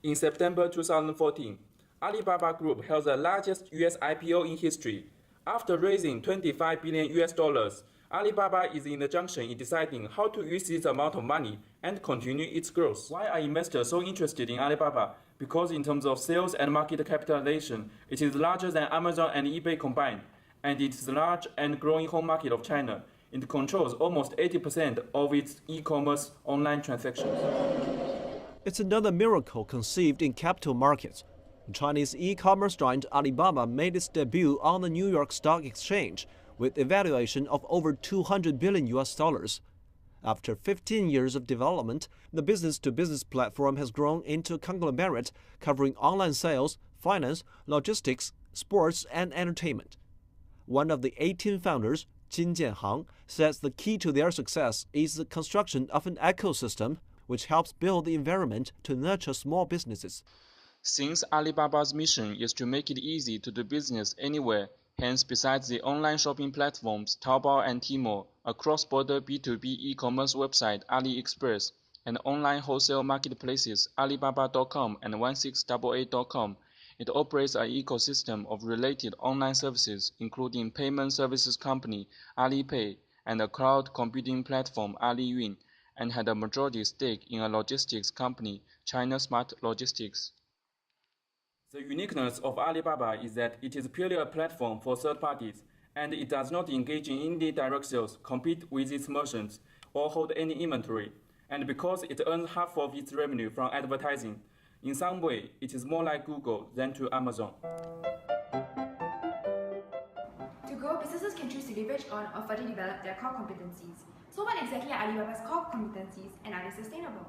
In September 2014, Alibaba Group held the largest US IPO in history. After raising $25 billion, Alibaba is in the junction in deciding how to use this amount of money and continue its growth. Why are investors so interested in Alibaba? Because in terms of sales and market capitalization, it is larger than Amazon and eBay combined, and it is the large and growing home market of China. It controls almost 80% of its e-commerce online transactions. It's another miracle conceived in capital markets. Chinese e-commerce giant Alibaba made its debut on the New York Stock Exchange with a valuation of over $200 billion. After 15 years of development, the business-to-business platform has grown into a conglomerate covering online sales, finance, logistics, sports, and entertainment. One of the 18 founders, Jin Jianhang, says the key to their success is the construction of an ecosystem which helps build the environment to nurture small businesses. Since Alibaba's mission is to make it easy to do business anywhere, hence besides the online shopping platforms Taobao and Tmall, a cross-border B2B e-commerce website AliExpress, and online wholesale marketplaces Alibaba.com and 1688.com, it operates an ecosystem of related online services including payment services company Alipay and a cloud computing platform Aliyun, and had a majority stake in a logistics company, China Smart Logistics. The uniqueness of Alibaba is that it is purely a platform for third parties, and it does not engage in indie direct sales, compete with its merchants, or hold any inventory. And because it earns half of its revenue from advertising, in some way, it is more like Google than to Amazon. To grow, businesses can choose to leverage on or further develop their core competencies. So what exactly are Alibaba's core competencies, and are they sustainable?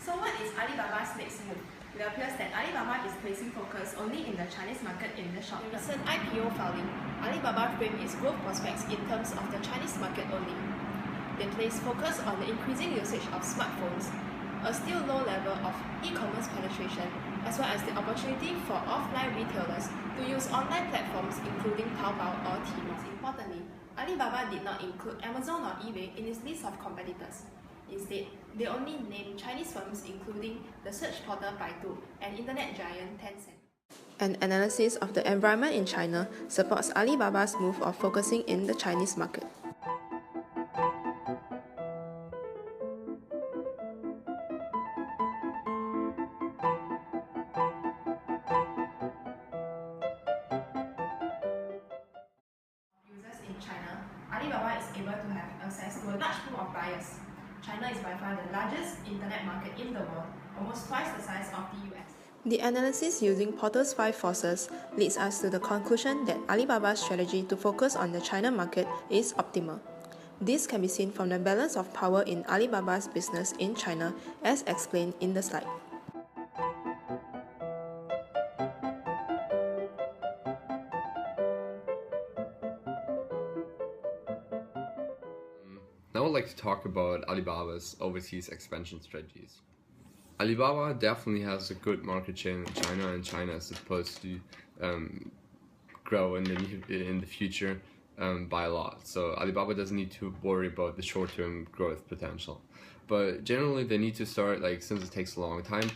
So what is Alibaba's next move? It appears that Alibaba is placing focus only in the Chinese market in the short term. Recent IPO filing, Alibaba framed its growth prospects in terms of the Chinese market only. They place focus on the increasing usage of smartphones, a still low level of e-commerce penetration, as well as the opportunity for offline retailers to use online platforms including Taobao or Tmall. Importantly, Alibaba did not include Amazon or eBay in its list of competitors. Instead, they only named Chinese firms including the search portal Baidu and internet giant Tencent. An analysis of the environment in China supports Alibaba's move of focusing in the Chinese market. Users in China, Alibaba is able to have access to a large pool of buyers. China is by far the largest internet market in the world, almost twice the size of the US. The analysis using Porter's 5 forces leads us to the conclusion that Alibaba's strategy to focus on the China market is optimal. This can be seen from the balance of power in Alibaba's business in China as explained in the slide. Now I'd like to talk about Alibaba's overseas expansion strategies. Alibaba definitely has a good market share in China, and China is supposed to grow in the future by a lot. So Alibaba doesn't need to worry about the short-term growth potential. But generally they need to start, since it takes a long time,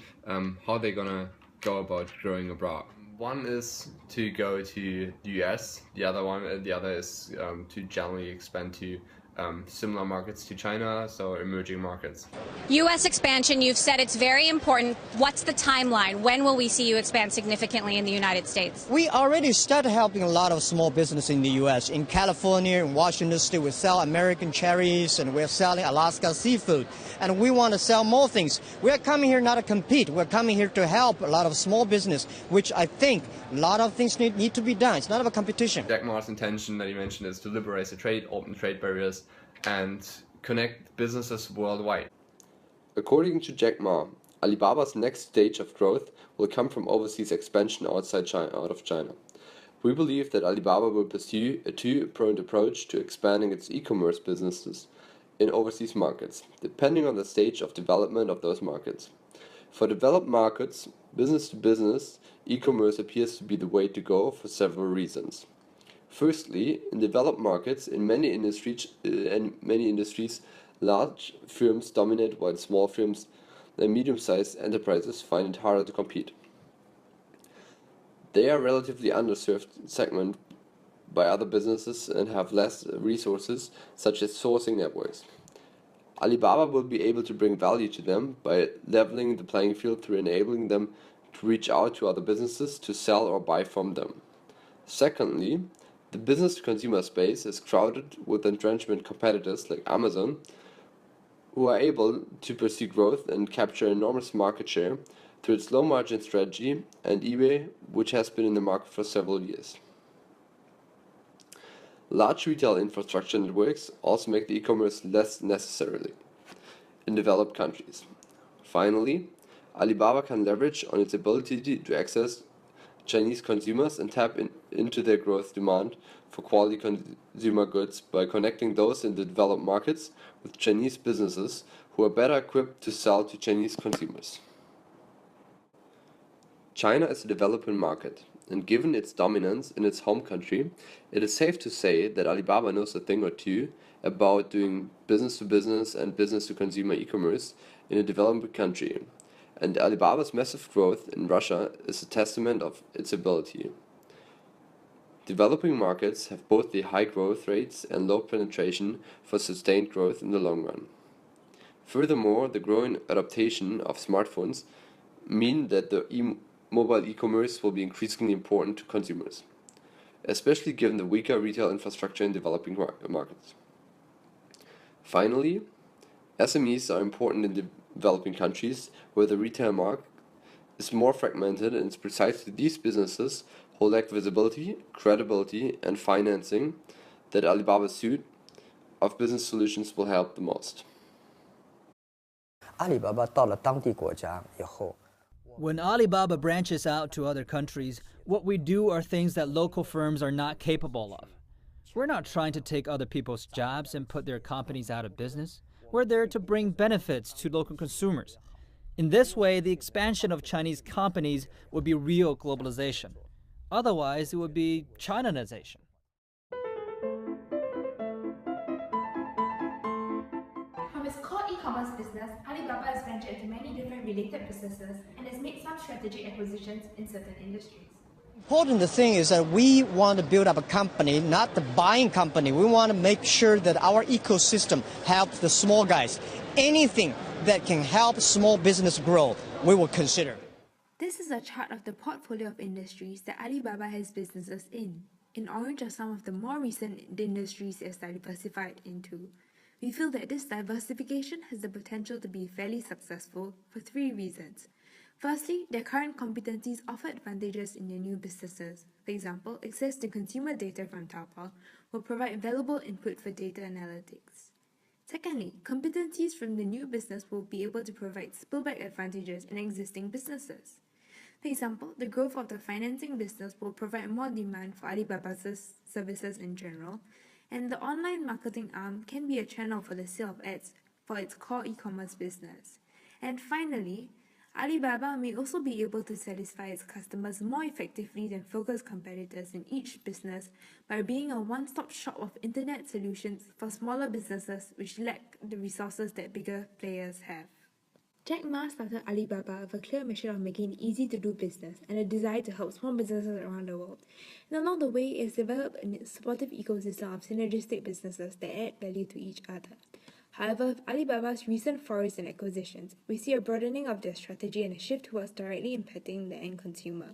how they're gonna go about growing abroad. One is to go to the US, the other is to generally expand to similar markets to China, so emerging markets. U.S. expansion, you've said it's very important. What's the timeline? When will we see you expand significantly in the United States? We already started helping a lot of small business in the U.S. In California, in Washington State, we sell American cherries and we're selling Alaska seafood. And we want to sell more things. We're coming here not to compete. We're coming here to help a lot of small business, which I think a lot of things need to be done. It's not about competition. Jack Ma's intention that he mentioned is to liberate the trade, open trade barriers, and connect businesses worldwide. According to Jack Ma, Alibaba's next stage of growth will come from overseas expansion out of China. We believe that Alibaba will pursue a two-pronged approach to expanding its e-commerce businesses in overseas markets, depending on the stage of development of those markets. For developed markets, business-to-business e-commerce appears to be the way to go for several reasons. Firstly, in developed markets, in many industries, large firms dominate while small firms and medium-sized enterprises find it harder to compete. They are relatively underserved segment by other businesses and have less resources, such as sourcing networks. Alibaba will be able to bring value to them by leveling the playing field through enabling them to reach out to other businesses to sell or buy from them. Secondly, the business-to-consumer space is crowded with entrenchment competitors like Amazon, who are able to pursue growth and capture enormous market share through its low-margin strategy, and eBay, which has been in the market for several years. Large retail infrastructure networks also make the e-commerce less necessarily in developed countries. Finally, Alibaba can leverage on its ability to access Chinese consumers and tap into their growth demand for quality consumer goods by connecting those in the developed markets with Chinese businesses who are better equipped to sell to Chinese consumers. China is a developing market, and given its dominance in its home country, it is safe to say that Alibaba knows a thing or two about doing business-to-business and business-to-consumer e-commerce in a developing country, and Alibaba's massive growth in Russia is a testament of its ability. Developing markets have both the high growth rates and low penetration for sustained growth in the long run. Furthermore, the growing adaptation of smartphones mean that the mobile e-commerce will be increasingly important to consumers, especially given the weaker retail infrastructure in developing markets. Finally, SMEs are important in developing countries where the retail market is more fragmented, and it's precisely these businesses who lack visibility, credibility, and financing that Alibaba's suite of business solutions will help the most. 阿里巴巴到了当地国家以后。 When Alibaba branches out to other countries, what we do are things that local firms are not capable of. We're not trying to take other people's jobs and put their companies out of business. We're there to bring benefits to local consumers. In this way, the expansion of Chinese companies would be real globalization. Otherwise, it would be Chinanization. From its core e-commerce business, Alibaba has ventured into many different related businesses and has made some strategic acquisitions in certain industries. Important thing is that we want to build up a company, not the buying company. We want to make sure that our ecosystem helps the small guys. Anything that can help small business grow, we will consider. This is a chart of the portfolio of industries that Alibaba has businesses in. In orange are some of the more recent industries it has diversified into. We feel that this diversification has the potential to be fairly successful for three reasons. Firstly, their current competencies offer advantages in their new businesses. For example, access to consumer data from Taobao will provide valuable input for data analytics. Secondly, competencies from the new business will be able to provide spillback advantages in existing businesses. For example, the growth of the financing business will provide more demand for Alibaba's services in general, and the online marketing arm can be a channel for the sale of ads for its core e-commerce business. And finally, Alibaba may also be able to satisfy its customers more effectively than focused competitors in each business by being a one-stop shop of internet solutions for smaller businesses which lack the resources that bigger players have. Jack Ma started Alibaba with a clear mission of making it easy to do business and a desire to help small businesses around the world. And along the way, it has developed a supportive ecosystem of synergistic businesses that add value to each other. However, with Alibaba's recent forays and acquisitions, we see a broadening of their strategy and a shift towards directly impacting the end consumer.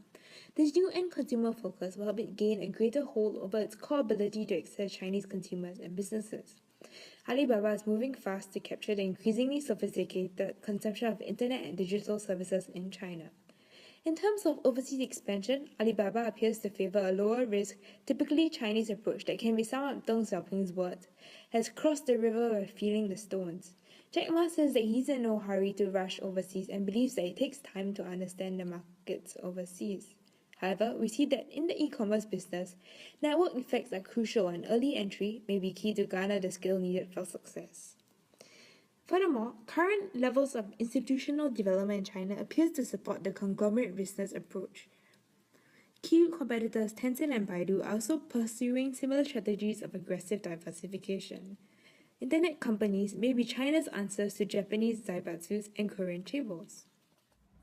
This new end consumer focus will help it gain a greater hold over its core ability to access Chinese consumers and businesses. Alibaba is moving fast to capture the increasingly sophisticated consumption of internet and digital services in China. In terms of overseas expansion, Alibaba appears to favor a lower risk, typically Chinese approach that can be summed up Deng Xiaoping's words, has crossed the river by feeling the stones. Jack Ma says that he's in no hurry to rush overseas and believes that it takes time to understand the markets overseas. However, we see that in the e-commerce business, network effects are crucial and early entry may be key to garner the skill needed for success. Furthermore, current levels of institutional development in China appears to support the conglomerate business approach. Key competitors Tencent and Baidu are also pursuing similar strategies of aggressive diversification. Internet companies may be China's answers to Japanese zaibatsus and Korean chaebols.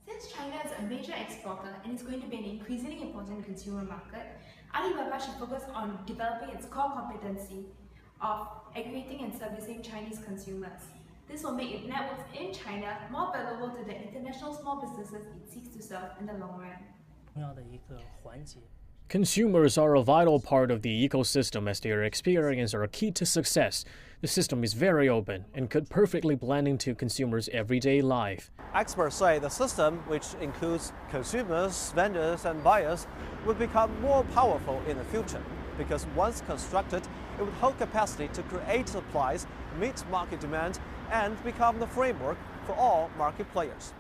Since China is a major exporter and is going to be an increasingly important consumer market, Alibaba should focus on developing its core competency of aggregating and servicing Chinese consumers. This will make its networks in China more valuable to the international small businesses it seeks to serve in the long run. Consumers are a vital part of the ecosystem as their experience are key to success. The system is very open and could perfectly blend into consumers' everyday life. Experts say the system, which includes consumers, vendors, and buyers, will become more powerful in the future because once constructed, it would hold capacity to create supplies, meet market demand, and become the framework for all market players.